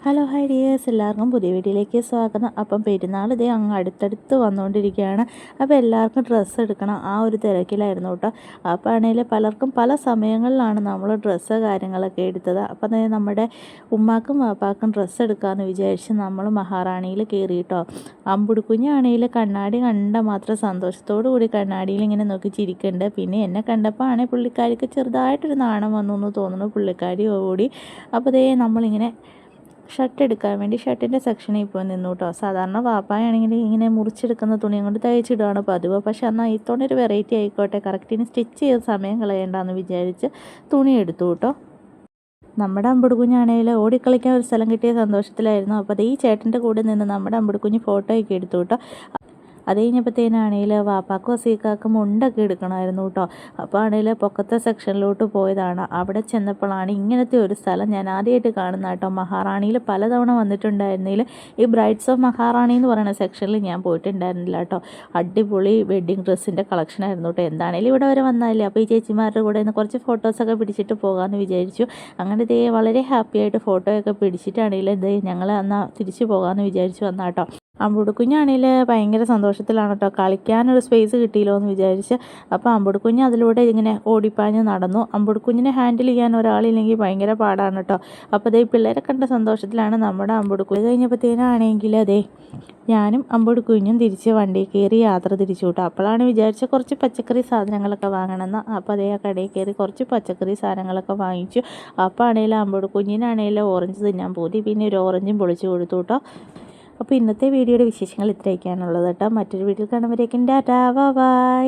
Hello hi dears, എല്ലാവർക്കും പുതിയ വീഡിയോയിലേക്ക് സ്വാഗതം. അപ്പം പെരുന്നാൾ ഇതേ അങ്ങ് അടുത്തടുത്ത് വന്നുകൊണ്ടിരിക്കുകയാണ്. അപ്പോൾ എല്ലാവർക്കും ഡ്രസ്സ് എടുക്കണം, ആ ഒരു തിരക്കിലായിരുന്നു കേട്ടോ. അപ്പോൾ ആണെങ്കിൽ പലർക്കും പല സമയങ്ങളിലാണ് നമ്മൾ ഡ്രസ്സ് കാര്യങ്ങളൊക്കെ എടുത്തത്. അപ്പോൾ അതായത് നമ്മുടെ ഉമ്മാക്കും വാപ്പാക്കും ഡ്രസ്സ് എടുക്കാമെന്ന് വിചാരിച്ച് നമ്മൾ മഹാറാണിയിൽ കയറി കേട്ടോ. അമ്പുടുക്കുഞ്ഞാണെങ്കിൽ കണ്ണാടി കണ്ട മാത്രം സന്തോഷത്തോടു കൂടി കണ്ണാടിയിൽ ഇങ്ങനെ നോക്കി ചിരിക്കുന്നുണ്ട്. പിന്നെ എന്നെ കണ്ടപ്പോൾ ആണെങ്കിൽ പുള്ളിക്കാരിക്ക് ചെറുതായിട്ടൊരു നാണം വന്നു എന്ന് തോന്നുന്നു, പുള്ളിക്കാരി ഓടി. അപ്പോൾ ഇതേ നമ്മളിങ്ങനെ ഷർട്ട് എടുക്കാൻ വേണ്ടി ഷർട്ടിൻ്റെ സെക്ഷനിൽ പോയി നിന്നു കേട്ടോ. സാധാരണ വാപ്പായാണെങ്കിൽ ഇങ്ങനെ മുറിച്ചെടുക്കുന്ന തുണിയും കൊണ്ട് തയ്ച്ചിടുകയാണ് പതിവ്. പക്ഷെ എന്നാൽ ഇത്തവണ ഒരു വെറൈറ്റി ആയിക്കോട്ടെ, കറക്റ്റിന് സ്റ്റിച്ച് ചെയ്ത് സമയം കളയേണ്ടെന്ന് വിചാരിച്ച് തുണി എടുത്തു കേട്ടോ. നമ്മുടെ അമ്പുടുക്കുഞ്ഞാണെങ്കിൽ ഓടിക്കളിക്കാൻ ഒരു സ്ഥലം കിട്ടിയ സന്തോഷത്തിലായിരുന്നു. അപ്പോൾ അത് ഈ ചേട്ടൻ്റെ കൂടെ നിന്ന് നമ്മുടെ അമ്പുടുക്കുഞ്ഞ് ഫോട്ടോയൊക്കെ എടുത്തു കേട്ടോ. അത് കഴിഞ്ഞപ്പോഴത്തേനാണെങ്കിൽ വാപ്പാക്കും അസീക്കാക്കും മുണ്ടൊക്കെ എടുക്കണമായിരുന്നു കേട്ടോ. അപ്പോൾ ആണെങ്കിൽ പൊക്കത്തെ സെക്ഷനിലോട്ട് പോയതാണ്. അവിടെ ചെന്നപ്പോഴാണ് ഇങ്ങനത്തെ ഒരു സ്ഥലം ഞാൻ ആദ്യമായിട്ട് കാണുന്ന കേട്ടോ. മഹാറാണിയിൽ പലതവണ വന്നിട്ടുണ്ടായിരുന്നെങ്കിൽ ഈ ബ്രൈഡ്സ് ഓഫ് മഹാറാണി എന്ന് പറയുന്ന സെക്ഷനിൽ ഞാൻ പോയിട്ടുണ്ടായിരുന്നില്ല കേട്ടോ. അടിപൊളി വെഡ്ഡിങ് ഡ്രസ്സിൻ്റെ കളക്ഷനായിരുന്നു കേട്ടോ. എന്താണെങ്കിലും ഇവിടെ വരെ വന്നാലേ അപ്പോൾ ഈ ചേച്ചിമാരുടെ കൂടെ നിന്ന് കുറച്ച് ഫോട്ടോസൊക്കെ പിടിച്ചിട്ട് പോകാമെന്ന് വിചാരിച്ചു. അങ്ങനെ ഇതേ വളരെ ഹാപ്പി ആയിട്ട് ഫോട്ടോയൊക്കെ പിടിച്ചിട്ടാണെങ്കിൽ ഇതേ ഞങ്ങൾ എന്നാൽ തിരിച്ചു പോകാമെന്ന് വിചാരിച്ചു വന്നാട്ടോ. അമ്പുടുക്കുഞ്ഞാണെങ്കിൽ ഭയങ്കര സന്തോഷത്തിലാണ് കേട്ടോ. കളിക്കാനൊരു സ്പേസ് കിട്ടിയല്ലോ എന്ന് വിചാരിച്ച്. അപ്പോൾ അമ്പുടുക്കുഞ്ഞ് അതിലൂടെ ഇങ്ങനെ ഓടിപ്പാഞ്ഞ് നടന്നു. അമ്പുടുക്കുഞ്ഞിനെ ഹാൻഡിൽ ചെയ്യാൻ ഒരാളില്ലെങ്കിൽ ഭയങ്കര പാടാണ് കേട്ടോ. അപ്പോൾ അതേ പിള്ളേരെ കണ്ട സന്തോഷത്തിലാണ് നമ്മുടെ അമ്പുടുക്കുഞ്ഞ്. കഴിഞ്ഞപ്പോഴത്തേനാണെങ്കിൽ അതേ ഞാനും അമ്പുടുക്കുഞ്ഞും തിരിച്ച് വണ്ടിയിൽ കയറി യാത്ര തിരിച്ചു കേട്ടോ. അപ്പോഴാണ് വിചാരിച്ച കുറച്ച് പച്ചക്കറി സാധനങ്ങളൊക്കെ വാങ്ങണമെന്ന്. അപ്പോൾ അതേ ആ കടയിൽ കയറി കുറച്ച് പച്ചക്കറി സാധനങ്ങളൊക്കെ വാങ്ങിച്ചു. അപ്പോൾ ആണെങ്കിലും അമ്പുടുക്കുഞ്ഞിനാണെങ്കിലും ഓറഞ്ച് തിന്നാൻ പോതി. പിന്നെ ഒരു ഓറഞ്ചും പൊളിച്ചു കൊടുത്തു കേട്ടോ. അപ്പോൾ ഇന്നത്തെ വീഡിയോയുടെ വിശേഷങ്ങൾ ഇത്രയൊക്കെയാണുള്ളത് കേട്ടോ. മറ്റൊരു വീഡിയോയിൽ കാണുമ്പോഴേക്കും ടാറ്റാ ബൈ.